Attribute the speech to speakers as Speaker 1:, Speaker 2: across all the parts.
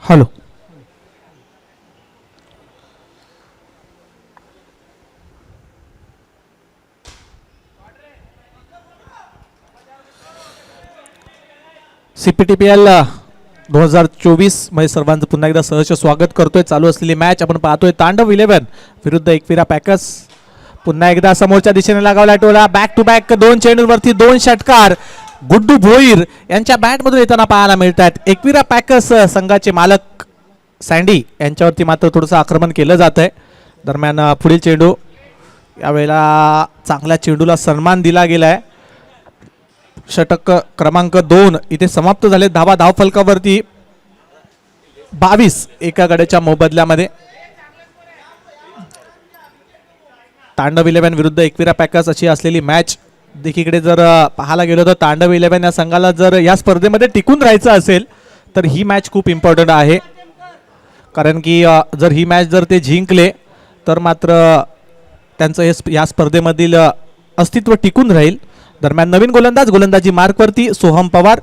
Speaker 1: Hello. CPTPL 2024 मध्ये सर्वांचं पुन्हा एकदा सहर्ष स्वागत करतोय. चालू असलेली मॅच आपण पाहतोय. तांडव 11 विरुद्ध एकविरा पॅकर्स. पुन्हा एकदा समोरच्या दिशेने लगावला टोला. बॅक टू बॅक दोन चेंडूंवरती दोन षटकार गुड्डू भोईर यांच्या बॅटमधून येताना पाहायला मिळतात. एकविरा पॅकर्स संघाचे मालक सँडी यांच्यावरती मात्र थोडंसं आक्रमण केलं जात आहे. दरम्यान पुढील चेंडू, यावेळेला चांगल्या चेंडूला सन्मान दिला गेलाय. षटक क्रमांक 2 इथे समाप्त झाले. धावा धावफलकावरती 22 एका गड्याच्या मोबदल्यामध्ये. तांडव 11 विरुद्ध एकविरा पॅकर्स अशी असलेली मॅच. देखीकडे जर पाहायला गेलो तर तांडव 11 या संघाला जर या स्पर्धेमध्ये टिकून राहायचं असेल तर ही मॅच खूप इम्पॉर्टंट आहे. कारण की जर ही मॅच जर ते जिंकले तर मात्र त्यांचं हे या स्पर्धेमधील अस्तित्व टिकून राहील. दरम्यान नवीन गोलंदाजी मार्कवरती सोहम पवार.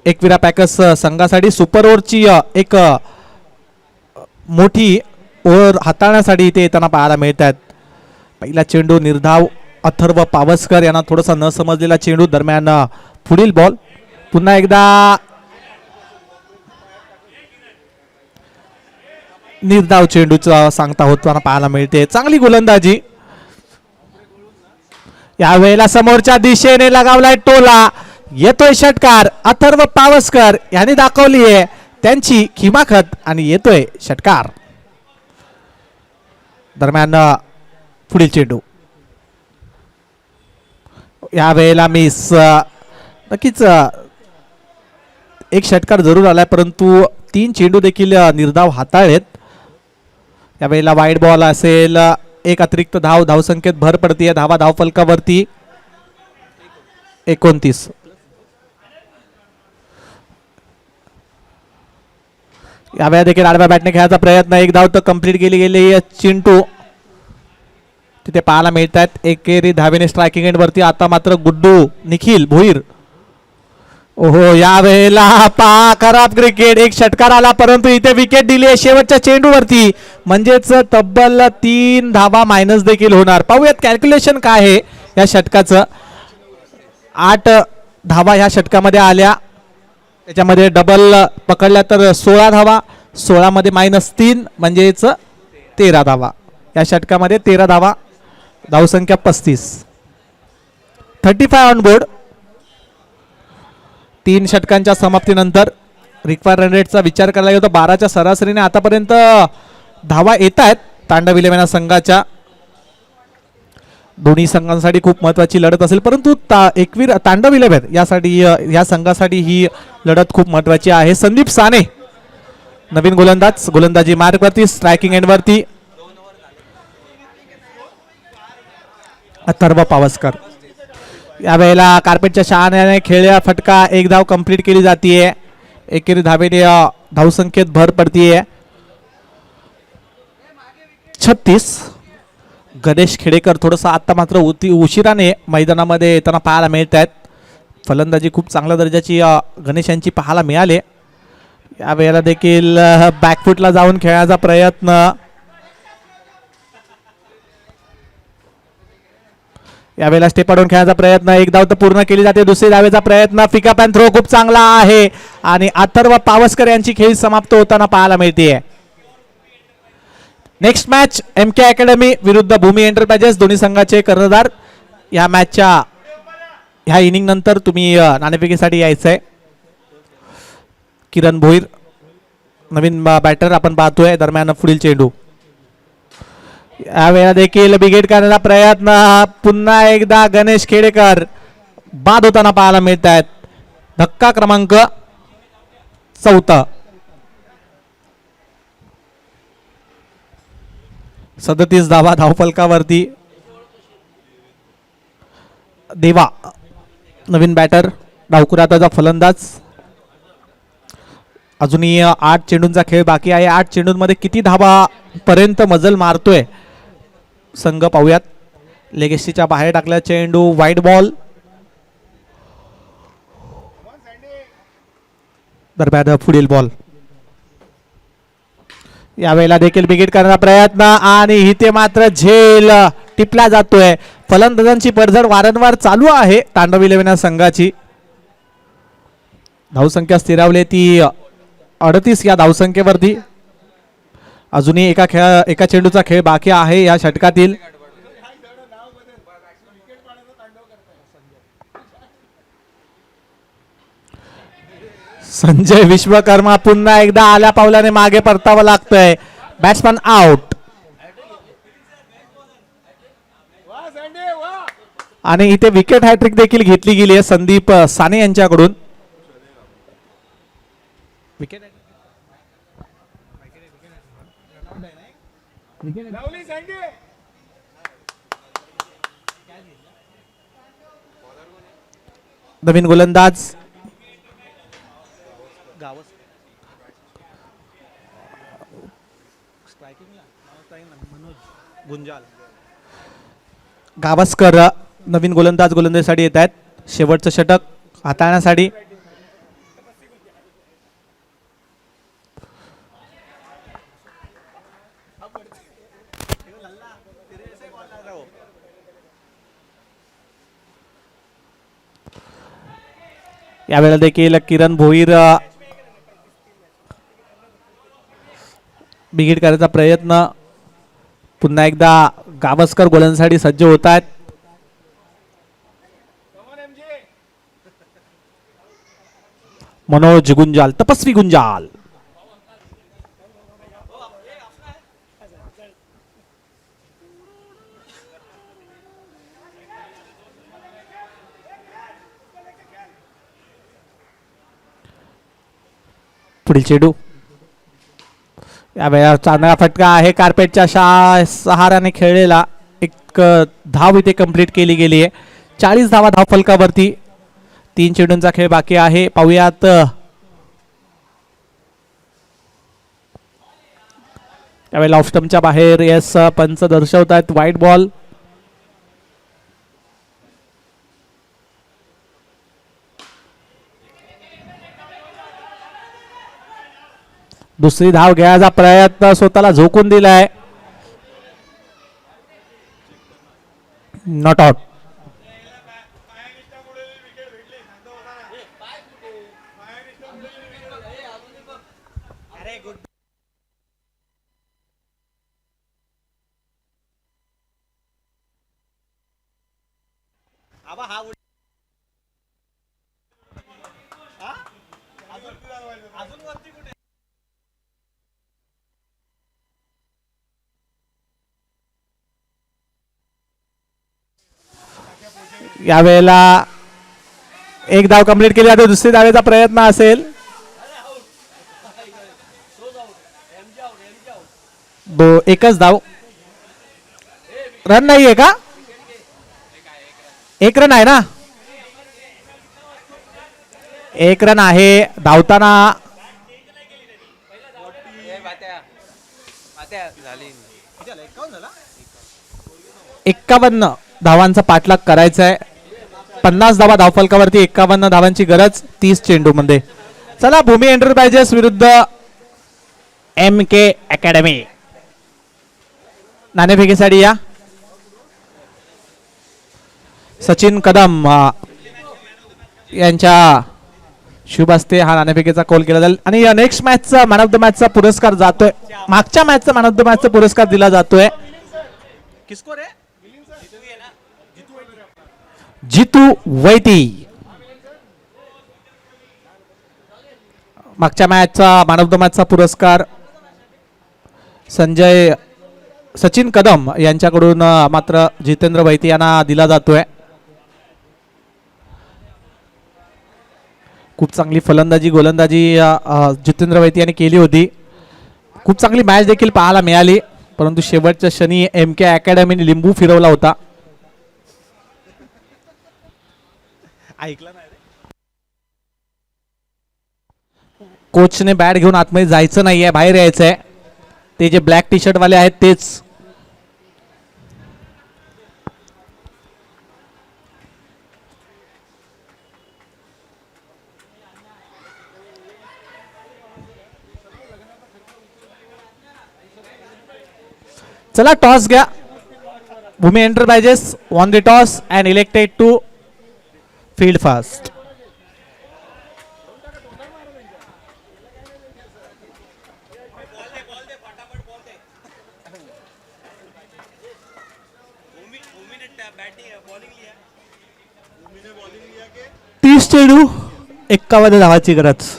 Speaker 1: एकविरा पॅकर्स संघासाठी सुपर ओव्हरची एक मोठी ओव्हर हाताळण्यासाठी इथे येताना पाहायला मिळतात. पहिला चेंडू निर्धाव अथर्व पावसकर यांना थोडासा न समजलेला चेंडू. दरम्यान पुढील बॉल पुन्हा एकदा निर्धाव चेंडूचा सांगता होताना पाहायला मिळते. चांगली गोलंदाजी. यावेळेला समोरच्या दिशेने लगावलाय टोला. येतोय षटकार. अथर्व पावसकर यांनी दाखवली आहे त्यांची खिमाखत आणि येतोय षटकार. दरम्यान पुढील चेंडू, यावेळेला मिस. नक्कीच एक षटकार जरूर आलाय परंतु 3 चेंडू देखील निर्धाव हाताळलेत. यावेळेला वाईड बॉल असेल. एक अतिरिक्त धावसंख्येत भर पडतीये. धावा धावफलकावरती 29. यावेळेला देखील आडव्या बॅटने खेळायचा प्रयत्न. एक धाव तर कंप्लीट केली गेली. चिंटू तिथे पाहायला मिळतात. एकेरी धावेने स्ट्रायकिंग एंड वरती. आता मात्र गुड्डू निखिल भोईर. ओहो, यावेळेला खराब क्रिकेट. एक षटकार आला परंतु इथे विकेट दिली आहे शेवटच्या चेंडूवरती. म्हणजेच तब्बल 3 धावा मायनस देखील होणार. पाहूयात कॅल्क्युलेशन काय आहे या षटकाचं. 8 धावा ह्या षटकामध्ये आल्या. त्याच्यामध्ये डबल पकडल्या तर 16 धावा. 16 मध्ये -3 म्हणजेच 13 धावा. या षटकामध्ये 13 धावा. धावसंख्या 35. 35 ऑन बोर्ड. 3 षटकांच्या समाप्तीनंतर रिक्वायर रन रेटचा विचार करायला गेलो तर 12च्या सरासरीने आतापर्यंत धावा येत आहेत तांडव 11 संघाच्या. दोन्ही संघांसाठी खूप महत्वाची लढत असेल परंतु तांडव 11 यासाठी या संघासाठी ही लढत खूप महत्वाची आहे. संदीप साने नवीन गोलंदाजी मार्कवरती. स्ट्रायकिंग एंड वरती अथर्व पावसकर. यावेळेला कार्पेटच्या शहाण्याने खेळल्या फटका. एक धाव कंप्लीट केली जाते. एकेरी धावेने धावसंख्येत भर पडतीये. 36. गणेश खेडेकर थोडंसं आता मात्र उशिराने मैदानामध्ये येताना पाहायला मिळत आहेत. फलंदाजी खूप चांगल्या दर्जाची गणेश यांची पाहायला मिळाली. यावेळेला देखील बॅकफुटला जाऊन खेळायचा प्रयत्न. यावेळेला स्टेप आउट खेळायचा प्रयत्न. एक धाव तर पूर्ण केली जाते. दुसरी धावेचा प्रयत्न. पिकअप अँड थ्रो खूप चांगला आहे आणि अथर्व पावसकर यांची खेळी समाप्त होताना पाहायला मिळते. नेक्स्ट मॅच MK अकॅडमी विरुद्ध भूमी एंटरप्राइजेस. दोन्ही संघाचे कर्णधार. या मॅचच्या ह्या इनिंग नंतर तुम्ही नाणेफेकीसाठी यायचंय. किरण भोईर नवीन बॅटर आपण पाहतोय. दरम्यान पुढील चेंडू. यावेळेला देखील बिगेट करण्याचा प्रयत्न. पुन्हा एकदा गणेश खेडेकर बाद होताना पाहायला मिळत आहेत. धक्का क्रमांक 4. 37 धावा धावफलकावरती. देवा नवीन बॅटर. डावकुराताचा फलंदाज. अजूनही 8 चेंडूंचा खेळ बाकी आहे. 8 चेंडूंमध्ये किती धावा पर्यंत मजल मारतोय संघ पाहूयात. लेगेसीच्या बाहेर टाकला चेंडू. Wide ball. दरम्यान पुढील बॉल. यावेळेला देखील बिगिट करण्याचा प्रयत्न आणि इथे मात्र झेल टिपला जातोय. फलंदाजांची पडझड वारंवार चालू आहे तांडव इलेव्हन संघाची. धावसंख्या स्थिरावली ती 38 या धावसंख्येवरती. अजूनही एका चेंडूचा खेळ बाकी आहे या षटकातील. संजय विश्वकर्मा पुन्हा एकदा आल्या पावलाने मागे परतावं लागतंय. Batsman out. आणि इथे विकेट हॅट्रिक देखील घेतली गेली आहे संदीप साने यांच्याकडून. विकेट नवीन गोलंदाज गावस्कर नवीन गोलंदाजीसाठी येत आहेत. शेवटचं षटक हाताळण्यासाठी. यावेळेला देखील किरण भोईर बिगिट करायचा प्रयत्न. पुन्हा एकदा गावस्कर गोलंदाजीसाठी सज्ज होत आहेत. मनोज गुंजाल, तपस्वी गुंजाल. पुढील चेंडू यावेळेला चांगला फटका आहे. कार्पेटच्या सहाऱ्याने खेळलेला एक धाव इथे कंप्लीट केली गेली आहे. 40 धावा धाव फलकावरती. 3 चेंडूंचा खेळ बाकी आहे. पाहूयात यावेळेला ऑफ स्टंपच्या बाहेर यस पंच दर्शवत आहेत व्हाईट बॉल. दुसरी धाव घ्यायचा प्रयत्न स्वतःला झोकून दिलाय. Not out. यावेळेला एक धाव कंप्लीट केली जाते. दुसरी धावेचा प्रयत्न असेल. एकच धाव. रन नाहीये का? एक रन आहे ना? एक रन आहे. धावताना 51 धावांचा पाठलाग करायचा आहे. 50 धावा धावफलकावरती. 51 धावांची गरज 30 चेंडू मध्ये. चला भूमी एंटरप्राइजेस विरुद्ध MK अकॅडमी. नाणेफेकीसाठी या. सचिन कदम यांच्या शुभ हस्ते हा नाणेफेकीचा कॉल केला जाईल. आणि या नेक्स्ट मॅचचा मॅन ऑफ द मॅचचा पुरस्कार जातोय. मागच्या मॅचचा मॅन ऑफ द मॅचचा पुरस्कार दिला जातोय. किसको रे? जितू वैती. मागच्या मॅचचा मॅन ऑफ द मॅचचा पुरस्कार सचिन कदम यांच्याकडून मात्र जितेंद्र वैती यांना दिला जातोय. खूप चांगली फलंदाजी गोलंदाजी जितेंद्र वैती यांनी केली होती. खूप चांगली मॅच देखील पाहायला मिळाली. परंतु शेवटच्या क्षणी MK अकॅडमीने लिंबू फिरवला होता. ऐकलं नाही. कोचने बॅट घेऊन आतमध्ये जायचं नाहीये, बाहेर यायचंय. ते जे ब्लॅक टी शर्ट वाले आहेत तेच. चला टॉस घ्या. भूमी enterprises won the toss and elected to field first. तीस चेंडू 51 धावाची गरज.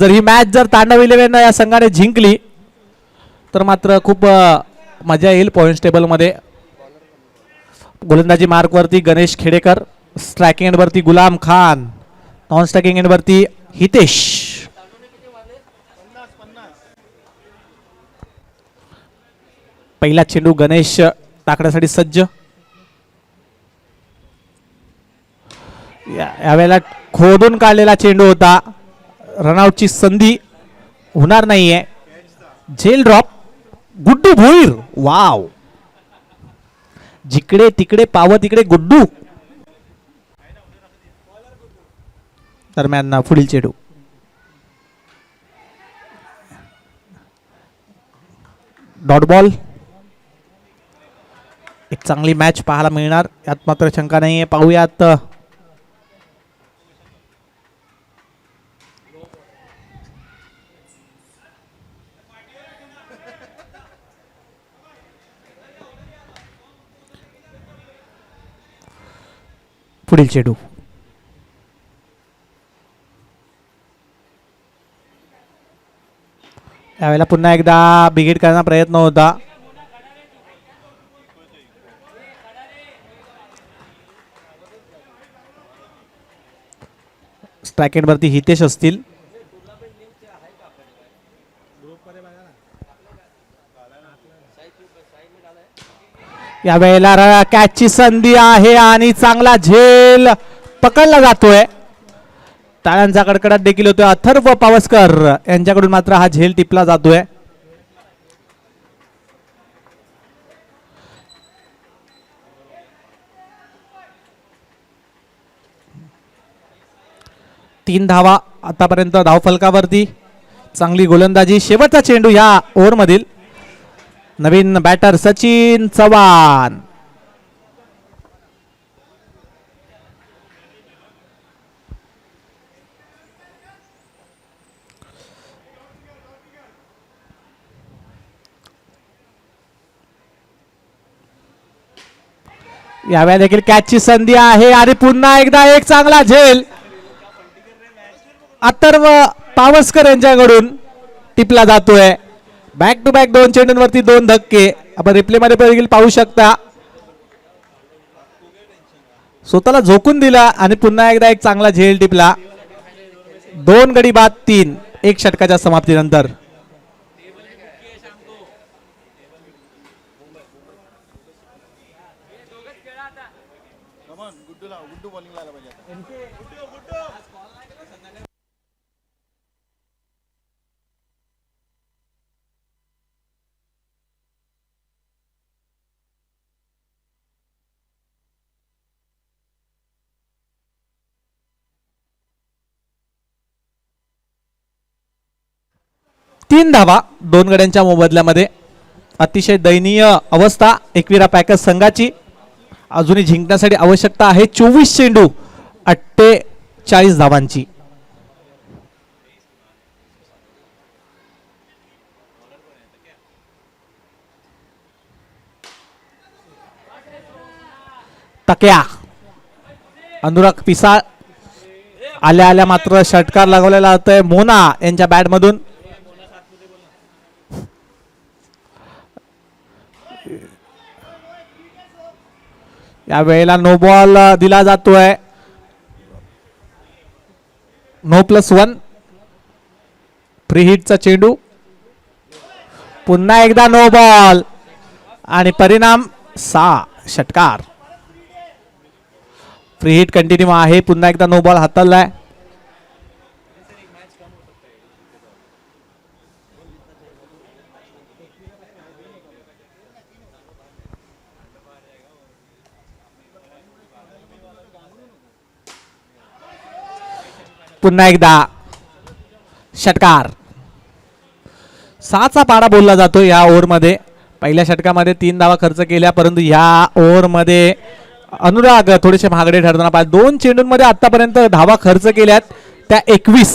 Speaker 1: जर ही मॅच जर तांडव इलेव्हन या संघाने जिंकली तर मात्र खूप मजा येईल पॉइंट टेबल मध्ये. गोलंदाजी मार्क वरती गणेश खेडेकर, स्ट्रायकिंग एंड वरती गुलाम खान, नॉन स्ट्रायकिंग एंड वरती हितेश. पहिला चेंडू गणेश टाकण्यासाठी सज्ज. यावेळेला खोदून काढलेला चेंडू होता. रनआउटची संधी होणार नाहीये. झेल ड्रॉप. गुड्डू भोईर. वाव, जिकडे तिकडे पाव तिकडे गुड्डू. दरम्यान पुढील चेंडू. Dot ball. एक चांगली मॅच पाहायला मिळणार यात मात्र शंका नाहीये. पाहूयात पुढील चेंडू. यावेळेला पुन्हा एकदा बिगेट करण्याचा प्रयत्न होता. स्ट्राइक एंड वरती हितेश असतील. यावेळेला कॅचची संधी आहे आणि चांगला झेल पकडला जातोय. टाळ्यांचा कडकडाट देखील होतोय. अथर्व पावसकर यांच्याकडून मात्र हा झेल टिपला जातोय. तीन धावा आतापर्यंत धावफलकावरती. चांगली गोलंदाजी. शेवटचा चेंडू या ओव्हर मधील. नवीन बॅटर सचिन चव्हाण. यावेळी देखील कॅचची संधी आहे आणि पुन्हा एकदा एक चांगला झेल अथर्व पावसकर यांच्याकडून टिपला जातोय. बॅक टू बॅक दोन चेंडूंवरती दोन धक्के आपण रिप्ले मध्ये देखील पाहू शकता. स्वतःला झोकून दिला आणि पुन्हा एकदा एक चांगला झेल टिपला. 2 गडी बाद 3 एक षटकाच्या समाप्तीनंतर. तीन धावा 2 गड्यांच्या मोबदल्यामध्ये. अतिशय दयनीय अवस्था एकविरा पॅकर्स संघाची. अजूनही जिंकण्यासाठी आवश्यकता आहे 24 चेंडू 48 धावांची. तक्या. अनुराग पिसाळ आल्या आल्या मात्र षटकार लागवलेला होतोय मोना यांच्या बॅट मधून. या वेळेला नो बॉल दिला जातोय. 9+1 फ्री हिटचा चेंडू, पुन्हा एकदा नो बॉल आणि परिणाम 6 षटकार. फ्री हिट कंटिन्यू आहे, पुन्हा एकदा नो बॉल हाताळलाय. पुन्हा एकदा षटकार. 6चा पाडा बोलला जातो या ओव्हरमध्ये. पहिल्या षटकामध्ये 3 धावा खर्च केल्या, परंतु या ओव्हरमध्ये अनुराग थोडेसे महागडे ठरताना पाहिजे. 2 चेंडूंमध्ये आतापर्यंत धावा खर्च केल्यात त्या 21.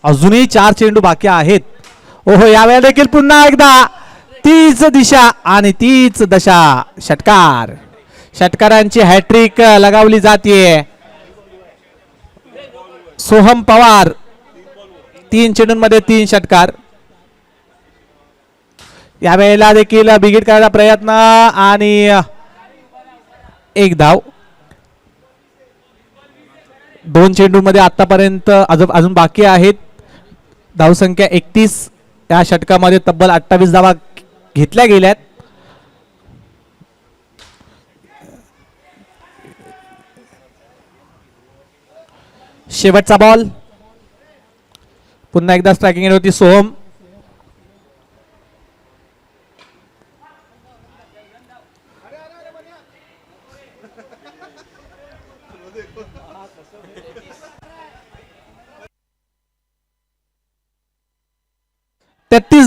Speaker 1: अजूनही 4 चेंडू बाकी आहेत. ओहो, यावेळेला देखील पुन्हा एकदा तीच दिशा आणि तीच दशा. षटकार. षटकारांची हॅट्रिक लगावली जाते. सोहम पवार 3 चेंडूंमध्ये 3 षटकार. यावेळेला देखील बिगिट करायचा प्रयत्न आणि 1 धाव. 2 चेंडूंमध्ये आतापर्यंत अजून बाकी आहेत. धावसंख्या 31. या षटकामध्ये तब्बल 28 धावा घेतल्या गेल्यात. शेवटचा बॉल. पुन्हा एकदा स्ट्रायकिंग होती सोहम.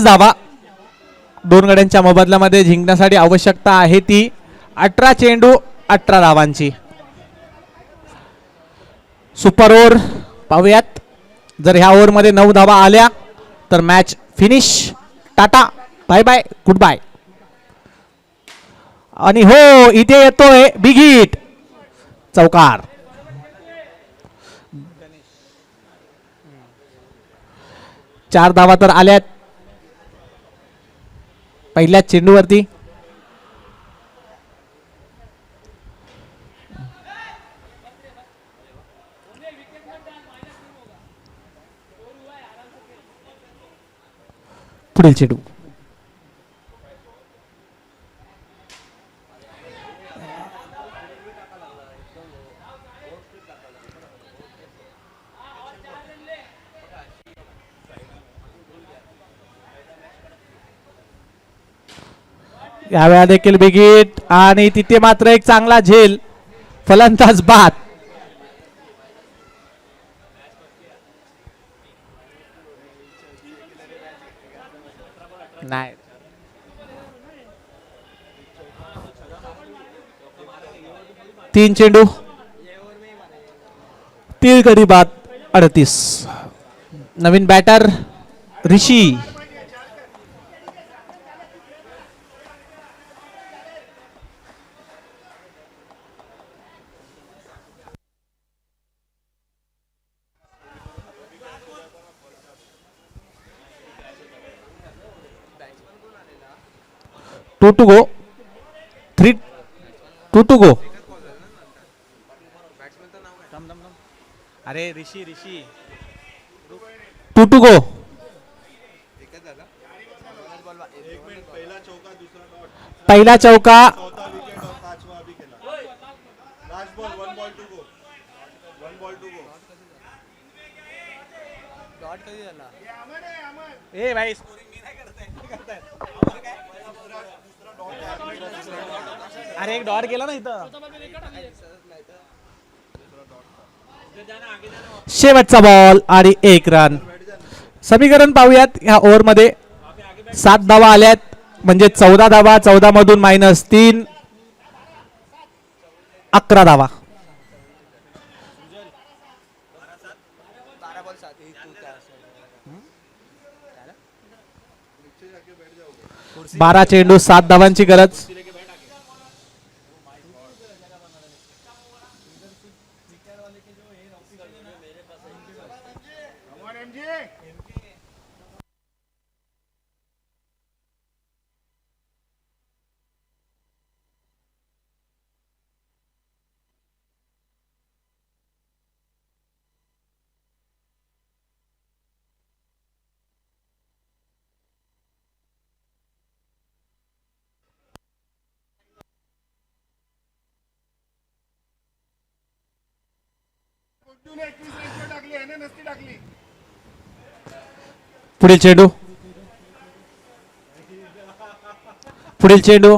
Speaker 1: धावा 2 गड्यांच्या मोबदल्यामध्ये जिंकण्यासाठी आवश्यकता आहे ती 18 चेंडू 18 धावांची. सुपर ओव्हर पाहूयात. जर ह्या ओव्हरमध्ये 9 धावा आल्या तर match finish. Tata bye bye goodbye. आणि हो, इथे येतोय बिग हिट. चौकार. चार धावा तर आल्यात पहिल्या चेंडूवरती. पुढील चेंडू. यावेळा देखील बिग हिट आणि तिथे मात्र एक चांगला झेल. फलंदाज बाद. नाही, 3 चेंडू 3 गडी बाद 38. नवीन batter Rishi. Two to go. 2 to go. अरे ऋषी 2 to go. पहिला चौका. ए भाई अरे एक डॉट गेला ना इथं. शेवटचा बॉल आणि 1 रन. समीकरण पाहूयात. ह्या ओव्हर मध्ये 7 धावा आल्यात म्हणजे 14 धावा. 14 मधून -3 11 धावा. बारा चेंडू 7 धावांची गरज. पुढील चेंडू, पुढील चेंडू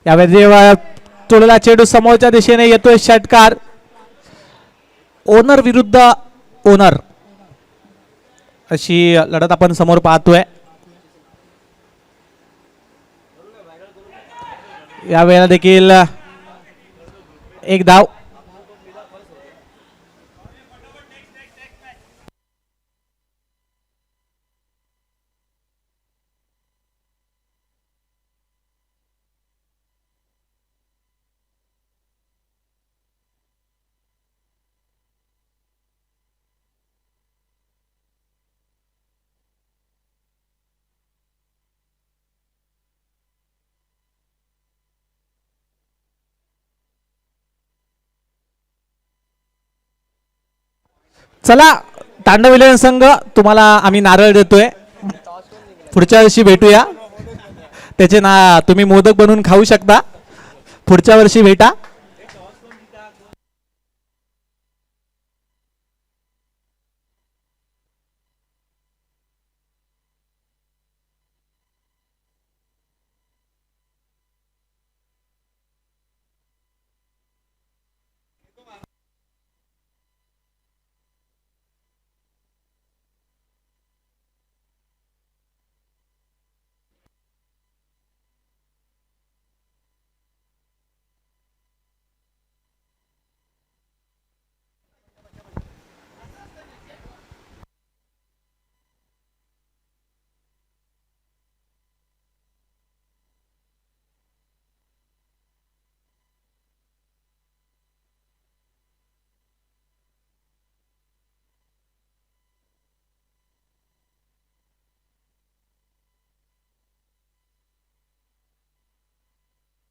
Speaker 1: यावेळी तोडला चेंडू समोरच्या दिशेने येतोय षटकार. ओनर विरुद्ध ओनर अशी लढत आपण समोर पाहतोय. यावेळेला देखील एक धाव. चला तांडव इलेव्हन संघ, तुम्हाला आम्ही नारळ देतोय. पुढच्या वर्षी भेटूया. त्याचे ना तुम्ही मोदक बनवून खाऊ शकता. पुढच्या वर्षी भेटा.